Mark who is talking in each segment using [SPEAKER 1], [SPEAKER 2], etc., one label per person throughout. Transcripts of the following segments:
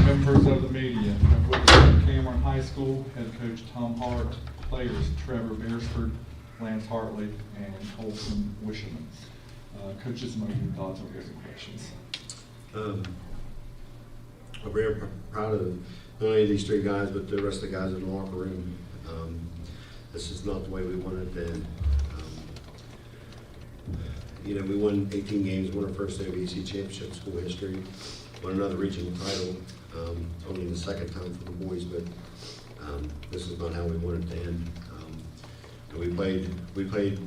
[SPEAKER 1] Members of the media, from Cameron High School, head coach Tom Hart, players Trevor Beresford, Lance Hartley, and Colson Wishermans. Coaches, what are your thoughts on those questions?
[SPEAKER 2] I'm very proud of not only these three guys, but the rest of the guys in the locker room. This is not the way we wanted it to end. We won 18 games, won our first ABC championship in school history, won another regional title, only the second time for the boys, but this is not how we wanted it to end. And we played,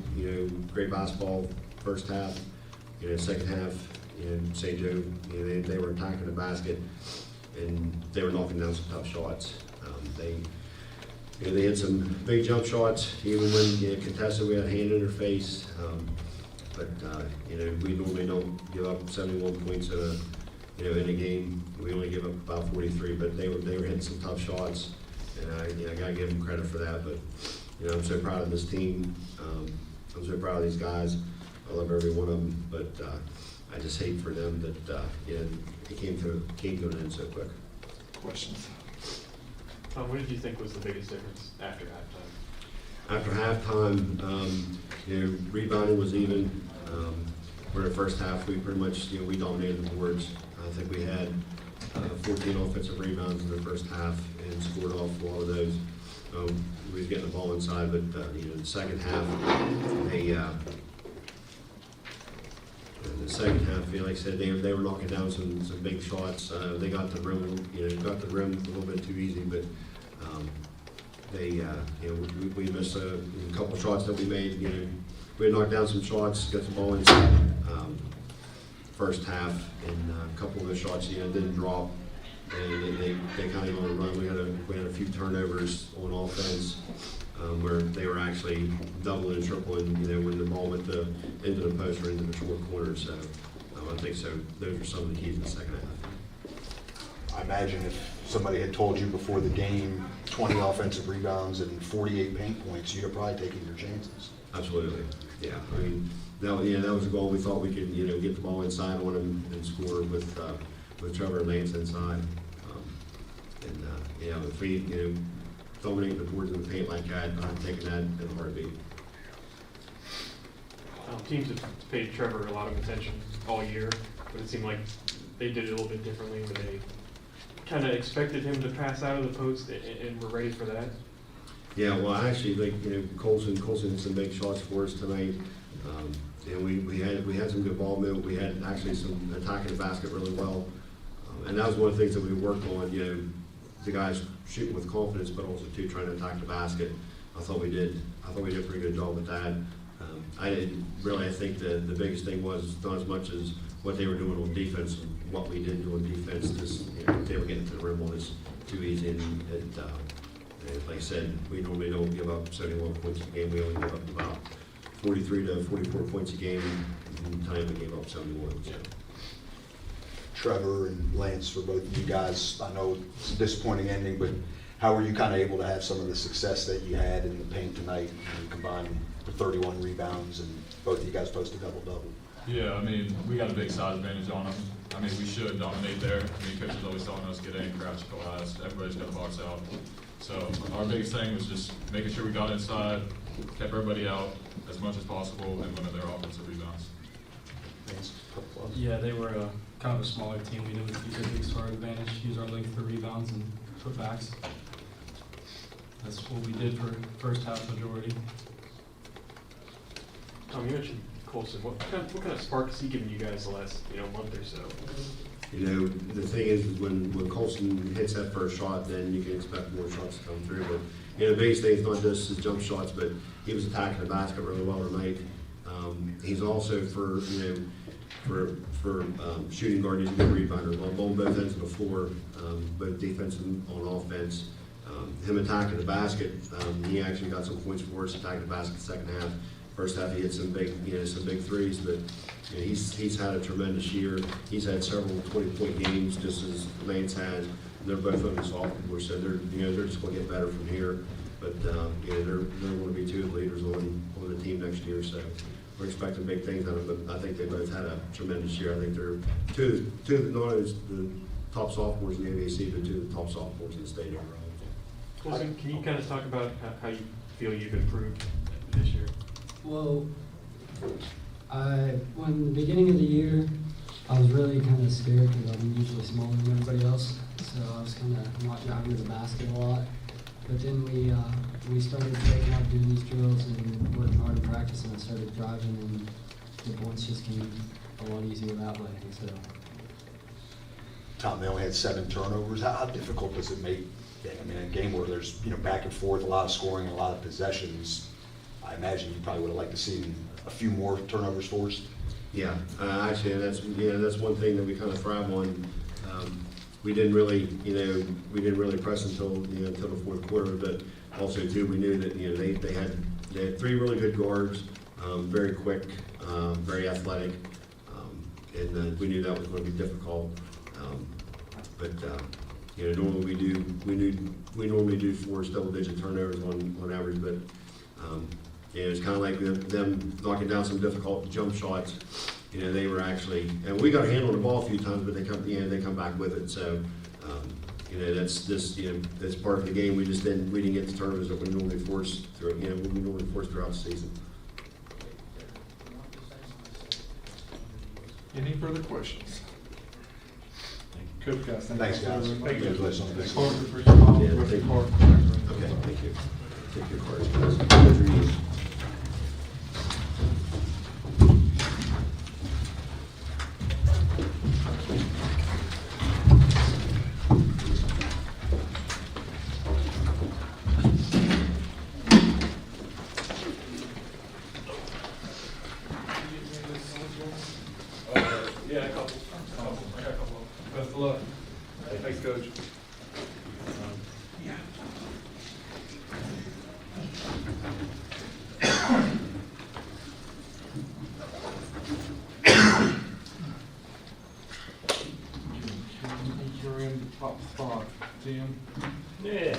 [SPEAKER 2] great basketball first half. Second half, St. Joe, they were attacking the basket and they were knocking down some tough shots. They had some big jump shots, even when contested, we had a hand in their face. But we normally don't give up 71 points in a game. We only give up about 43, but they were hitting some tough shots, and I gotta give them credit for that. But I'm so proud of this team. I'm so proud of these guys. I love every one of them, but I just hate for them that it came to an end so quick.
[SPEAKER 1] Questions?
[SPEAKER 3] Tom, what did you think was the biggest difference after halftime?
[SPEAKER 2] After halftime, rebounding was even. For the first half, we pretty much, we dominated the boards. I think we had 14 offensive rebounds in the first half and scored off a lot of those. We was getting the ball inside, but the second half, like I said, they were knocking down some big shots. They got the rim, got the rim a little bit too easy, but we missed a couple of shots that we made. We had knocked down some shots, got the ball inside first half, and a couple of those shots didn't drop, and they kind of on a run. We had a few turnovers on offense where they were actually doubling and tripling, when the ball went into the post or into the short corner. So I think those are some of the keys in the second half.
[SPEAKER 4] I imagine if somebody had told you before the game 20 offensive rebounds and 48 paint points, you'd have probably taken your chances.
[SPEAKER 2] Absolutely, yeah. I mean, that was a goal. We thought we could, get the ball inside on him and score with Trevor and Lance inside. If we, dominate the boards in the paint like that, I've taken that in a heartbeat.
[SPEAKER 3] Teams have paid Trevor a lot of attention all year, but it seemed like they did it a little bit differently, where they kind of expected him to pass out of the post and were ready for that.
[SPEAKER 2] Yeah, well, I actually think Colson had some big shots for us tonight. We had some good ball movement. We had actually some attacking the basket really well, and that was one of the things that we worked on. The guys shooting with confidence, but also too trying to attack the basket. I thought we did a pretty good job with that. I think the biggest thing was not as much as what they were doing on defense and what we didn't do on defense. They were getting to the rim on us too easy, and like I said, we normally don't give up 71 points a game. We only give up about 43 to 44 points a game, and tonight we gave up 71. So.
[SPEAKER 4] Trevor and Lance, for both of you guys, I know it's a disappointing ending, but how were you kind of able to have some of the success that you had in the paint tonight, and combined for 31 rebounds, and both of you guys posted double-double?
[SPEAKER 5] Yeah, I mean, we got a big size advantage on them. I mean, we should dominate there. Coaches always telling us, get in, crouch, go last. Everybody's got to box out. So our biggest thing was just making sure we got inside, kept everybody out as much as possible, and limit their offensive rebounds.
[SPEAKER 4] Thanks.
[SPEAKER 6] Yeah, they were kind of a smaller team. We did use our big to our advantage, use our length for rebounds and putbacks. That's what we did for first half majority.
[SPEAKER 3] Tom, you mentioned Colson. What kind of spark has he given you guys the last month or so?
[SPEAKER 2] The thing is when Colson hits that first shot, then you can expect more shots to come through. But the biggest thing is not just his jump shots, but he was attacking the basket really well tonight. He's also for shooting guard, he's a good rebounder on both ends of the floor, both defense and on offense. Him attacking the basket, he actually got some points for us attacking the basket second half. First half he hit some big threes, but he's had a tremendous year. He's had several 20-point games, just as Lance had. They're both on the sophomore, so they're just going to get better from here. But they're going to be two of the leaders on the team next year. So we're expecting big things out of them. But I think they both had a tremendous year. I think they're two not only top sophomores in the AAC, but 2 of the top sophomores in the state overall.
[SPEAKER 3] Colson, can you kind of talk about how you feel you've improved this year?
[SPEAKER 7] Well, when beginning of the year, I was really kind of scared because I'm usually smaller than everybody else, so I was kind of not driving to the basket a lot. But then we started taking up doing these drills and working hard in practice, and I started driving, and the points just came a lot easier that way. So
[SPEAKER 4] Tom, they only had 7 turnovers. How difficult does it make? I mean, in a game where there's, you know, back and forth, a lot of scoring, and a lot of possessions, I imagine you probably would have liked to see a few more turnovers forced.
[SPEAKER 2] Yeah, actually, that's one thing that we kind of thrive on. We didn't really press until the fourth quarter, but also too, we knew that they had 3 really good guards, very quick, very athletic, and we knew that was going to be difficult. But normally we normally do force double-digit turnovers on average, but it's kind of like them knocking down some difficult jump shots. They were actually, and we got a handle on the ball a few times, but they come back with it. So, that's part of the game. We didn't get the turnovers that we normally force throughout the season.
[SPEAKER 1] Any further questions? Coach, guys,
[SPEAKER 4] Thanks, guys. Congratulations on this.
[SPEAKER 1] Carter, for your mom,
[SPEAKER 2] Yeah,
[SPEAKER 1] with the
[SPEAKER 2] thank you.
[SPEAKER 1] card.
[SPEAKER 2] Okay, thank you. Take your cards, guys. Those are yours.
[SPEAKER 5] Yeah, a couple. I got a couple.
[SPEAKER 1] Best of luck. Thanks, Coach. You're in the top spot, Tim.
[SPEAKER 3] Yeah.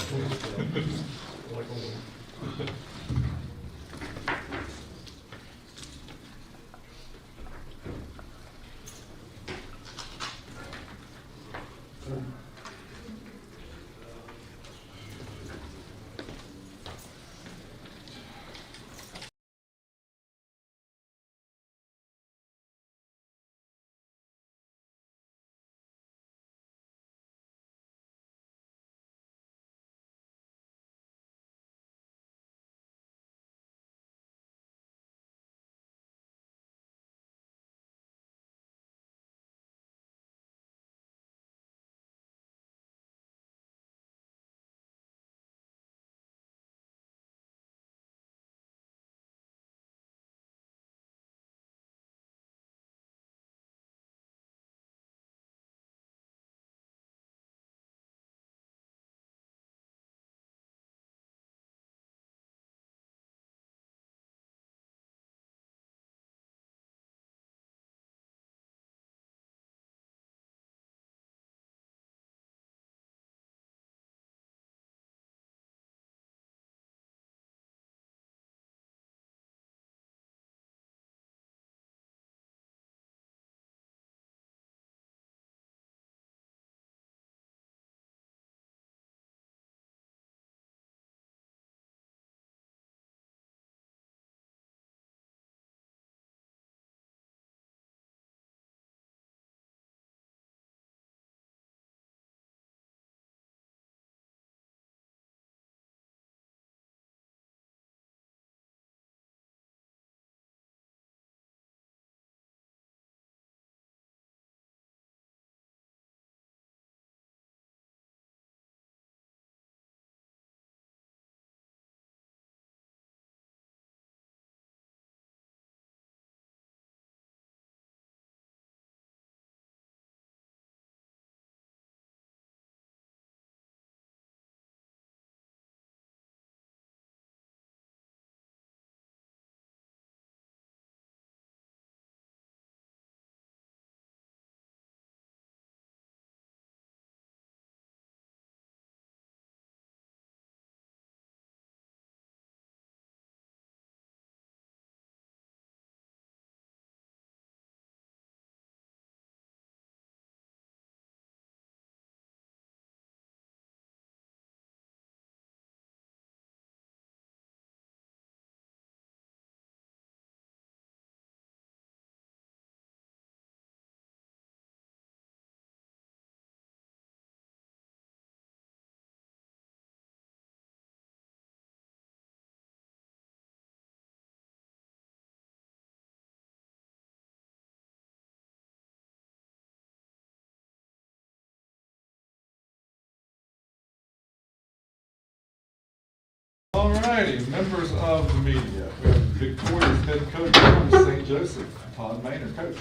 [SPEAKER 1] All righty, members of the media. We have Victoria's head coach from St. Joseph, Todd Maynard, coach.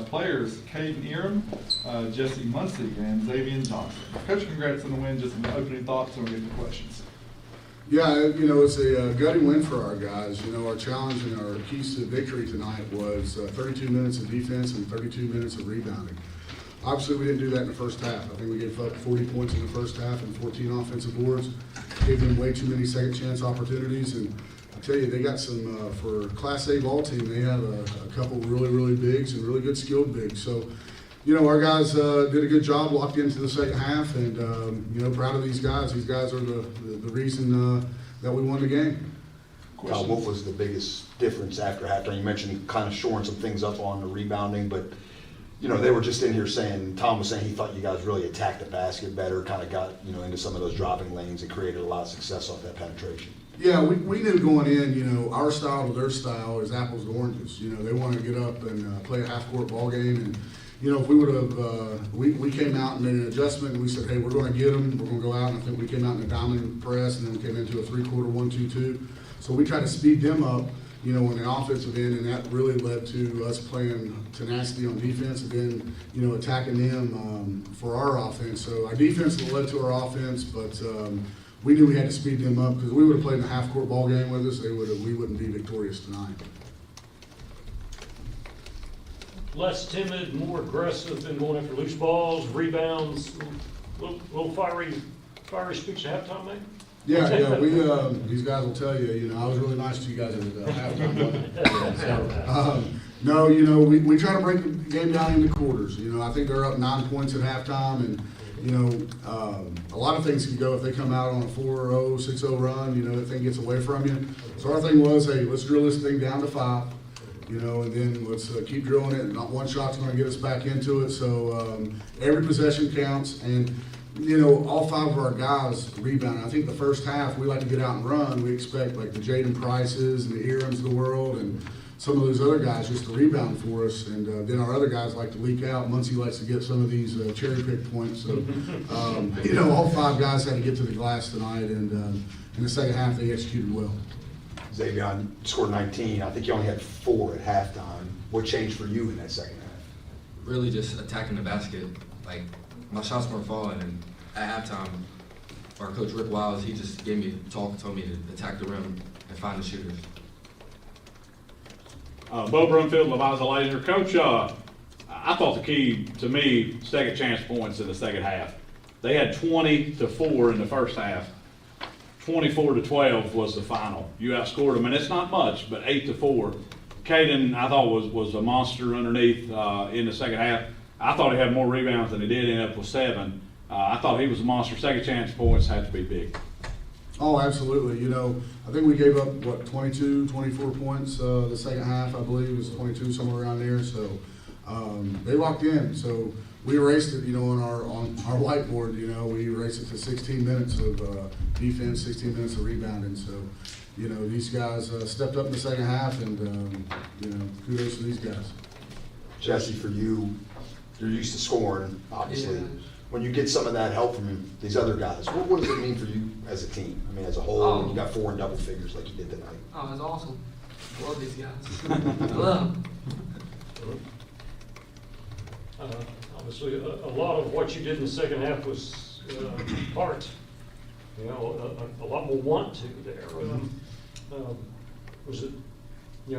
[SPEAKER 1] Players, Caden Eram, Jesse Muncie, and Xavier Johnson. Coach, congrats on the win. Just some opening thoughts, and we'll get to questions.
[SPEAKER 8] Yeah, it's a gutting win for our guys. Our challenge and our keys to victory tonight was 32 minutes of defense and 32 minutes of rebounding. Obviously, we didn't do that in the first half. I think we gave up 40 points in the first half and 14 offensive boards. Gave them way too many second chance opportunities. And I tell you, they got some, for Class A ball team, they have a couple really, really bigs and really good skilled bigs. So, our guys did a good job, locked into the second half, and, proud of these guys. These guys are the reason that we won the game.
[SPEAKER 4] Kyle, what was the biggest difference after halftime? You mentioned kind of shoring some things up on the rebounding, but, they were just in here saying, Tom was saying he thought you guys really attacked the basket better, kind of got, into some of those dropping lanes and created a lot of success off that penetration.
[SPEAKER 8] Yeah, we knew going in, our style to their style is apples to oranges. They want to get up and play a half-court ball game, and if we would have, we came out and made an adjustment, and we said, hey, we're going to get them. We're going to go out, and I think we came out in a dominant press, and then we came into a three-quarter 1-2-2. So we tried to speed them up, on the offensive end, and that really led to us playing tenacity on defense, and then, attacking them for our offense. So our defense led to our offense, but we knew we had to speed them up, because we would have played in a half-court ball game with us, we wouldn't be victorious tonight.
[SPEAKER 9] Less timid, more aggressive, and going after loose balls, rebounds, little fiery speech at halftime, maybe?
[SPEAKER 8] Yeah, we, these guys will tell you, I was really nice to you guys at halftime. No, we try to break the game down into quarters. I think they're up 9 points at halftime, and, a lot of things can go if they come out on a 4-0, 6-0 run, that thing gets away from you. So our thing was, hey, let's drill this thing down to 5. And then let's keep drilling it. Not one shot's going to get us back into it. So every possession counts, and all 5 of our guys rebounded. I think the first half we like to get out and run. We expect like the Jaden Prices and the Erams of the world and some of those other guys just to rebound for us. And then our other guys like to leak out. Muncie likes to get some of these cherry pick points. So all 5 guys had to get to the glass tonight, and in the second half they executed well.
[SPEAKER 4] Xavier, you scored 19. I think you only had 4 at halftime. What changed for you in that second half?
[SPEAKER 10] Really just attacking the basket. Like, my shots weren't falling, and at halftime, our coach Rick Wiles, he just gave me a talk and told me to attack the rim and find the shooters.
[SPEAKER 11] Bo Brumfield, Leviza Laser. Coach, I thought the key to me, second chance points in the second half. They had 20-4 in the first half. 24-12 was the final. You outscored them, and it's not much, but 8-4. Caden, I thought was a monster underneath in the second half. I thought he had more rebounds than he did. End up with 7. I thought he was a monster. Second chance points had to be big.
[SPEAKER 8] Oh, absolutely. I think we gave up 22, 24 points the second half. I believe it was 22, somewhere around there. So they locked in. So we erased it, on our whiteboard. We erased it to 16 minutes of defense, 16 minutes of rebounding. So, these guys stepped up in the second half, and kudos to these guys.
[SPEAKER 4] Jesse, for you, you're used to scoring, obviously.
[SPEAKER 7] Yeah.
[SPEAKER 4] When you get some of that help from these other guys, what does it mean for you as a team? I mean, as a whole, when you got 4 in double figures like you did tonight.
[SPEAKER 7] Oh, it's awesome. Love these guys. I love them.
[SPEAKER 9] Obviously, a lot of what you did in the second half was heart. A lot more want to there. Was it,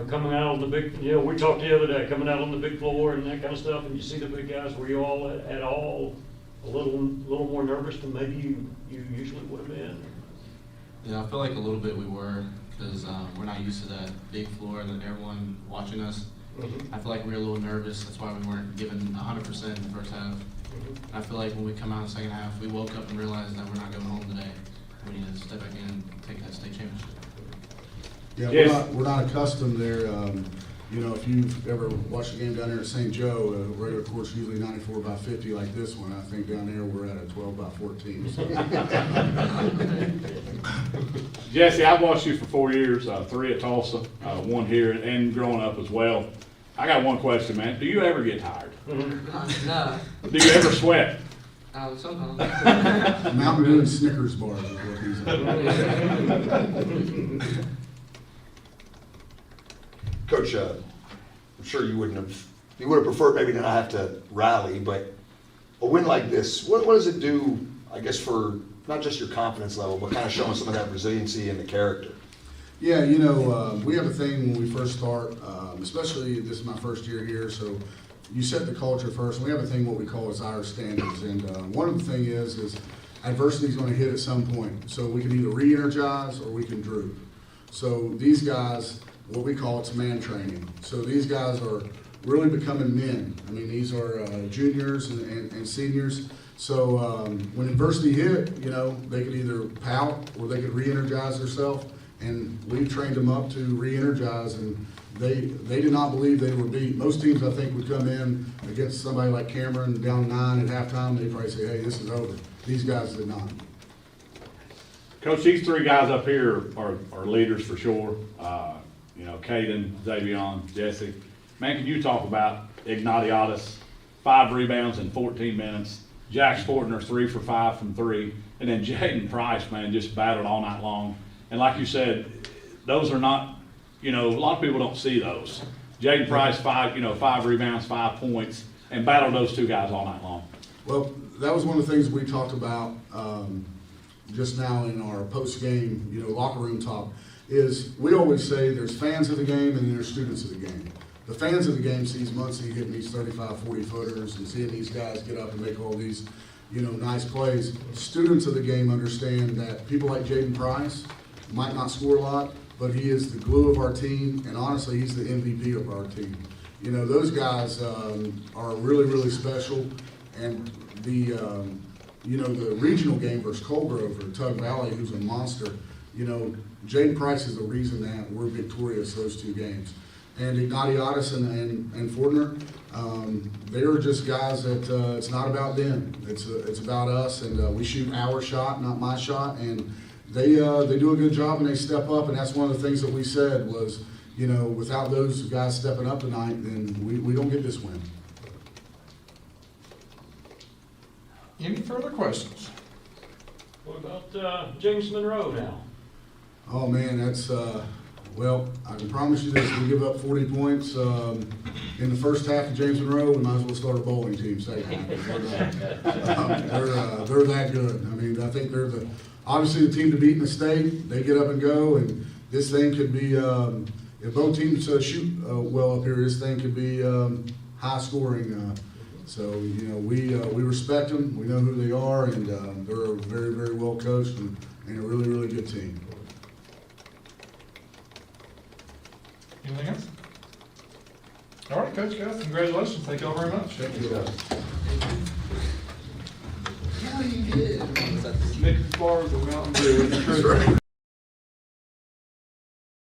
[SPEAKER 9] coming out on the big, we talked the other day, coming out on the big floor and that kind of stuff, and you see the big guys, were you all at all a little more nervous than maybe you usually would have been?
[SPEAKER 6] Yeah, I feel like a little bit we were, because we're not used to that big floor and then everyone watching us. I feel like we were a little nervous. That's why we weren't giving 100% in the first half. I feel like when we come out in the second half, we woke up and realized that we're not going home today. We need to step back in and take that state championship.
[SPEAKER 8] Yeah,
[SPEAKER 11] Yes.
[SPEAKER 8] we're not accustomed there. If you've ever watched a game down there at St. Joe, regular course usually 94/50 like this one. I think down there we're at a 12/14.
[SPEAKER 11] Jesse, I've watched you for 4 years, 3 at Tulsa, 1 here, and growing up as well. I got one question, man. Do you ever get tired?
[SPEAKER 7] No.
[SPEAKER 11] Do you ever sweat?
[SPEAKER 7] Sometimes.
[SPEAKER 8] Mountain Dew and Snickers bars is what teasing.
[SPEAKER 4] Coach, I'm sure you would have preferred maybe to not have to rally, but a win like this, what does it do, I guess, for not just your confidence level, but kind of showing some of that resiliency and the character?
[SPEAKER 8] Yeah, we have a thing when we first start, especially this is my first year here, so you set the culture first. And we have a thing what we call is our standards, and one of the thing is adversity is going to hit at some point. So we can either re-energize or we can droop. So these guys, what we call it's man training. So these guys are really becoming men. I mean, these are juniors and seniors. So when adversity hit, they could either pout or they could re-energize themselves. And we've trained them up to re-energize, and they did not believe they were beat. Most teams, I think, would come in against somebody like Cameron down 9 at halftime. They'd probably say, hey, this is over. These guys did not.
[SPEAKER 11] Coach, these three guys up here are leaders for sure. Caden, Xavion, Jesse. Man, can you talk about Ignatiadis, 5 rebounds in 14 minutes. Jax Fortner, 3 for 5 from 3. And then Jaden Price, man, just battled all night long. And like you said, those are not, a lot of people don't see those. Jaden Price, 5 rebounds, 5 points, and battled those two guys all night long.
[SPEAKER 8] Well, that was one of the things we talked about just now in our post-game, locker room talk, is we always say there's fans of the game and there's students of the game. The fans of the game sees Muncie hitting these 35, 40-footers and seeing these guys get up and make all these, nice plays. Students of the game understand that people like Jaden Price might not score a lot, but he is the glue of our team, and honestly, he's the MVP of our team. Those guys are really, really special, and the regional game versus Colgrove or Tug Valley, who's a monster, Jaden Price is the reason that we're victorious those 2 games. And Ignatiadis and Fortner, they are just guys that it's not about them. It's about us, and we shoot our shot, not my shot, and they do a good job and they step up. And that's one of the things that we said was, without those guys stepping up tonight, then we don't get this win.
[SPEAKER 12] Any further questions?
[SPEAKER 9] What about James Monroe now?
[SPEAKER 8] Oh man, that's well, I can promise you this: we give up 40 points in the first half of James Monroe. We might as well start a bowling team second half. They're that good. I mean, I think they're obviously the team to beat in the state. They get up and go, and this thing could be if both teams shoot well up here, this thing could be high scoring. So we respect them. We know who they are, and they're very, very well coached and a really, really good team.
[SPEAKER 12] Anything else? All right, Coach, guys, congratulations. Thank you all very much.
[SPEAKER 8] Thank you.
[SPEAKER 12] Nick Barr, the Mountain Dew.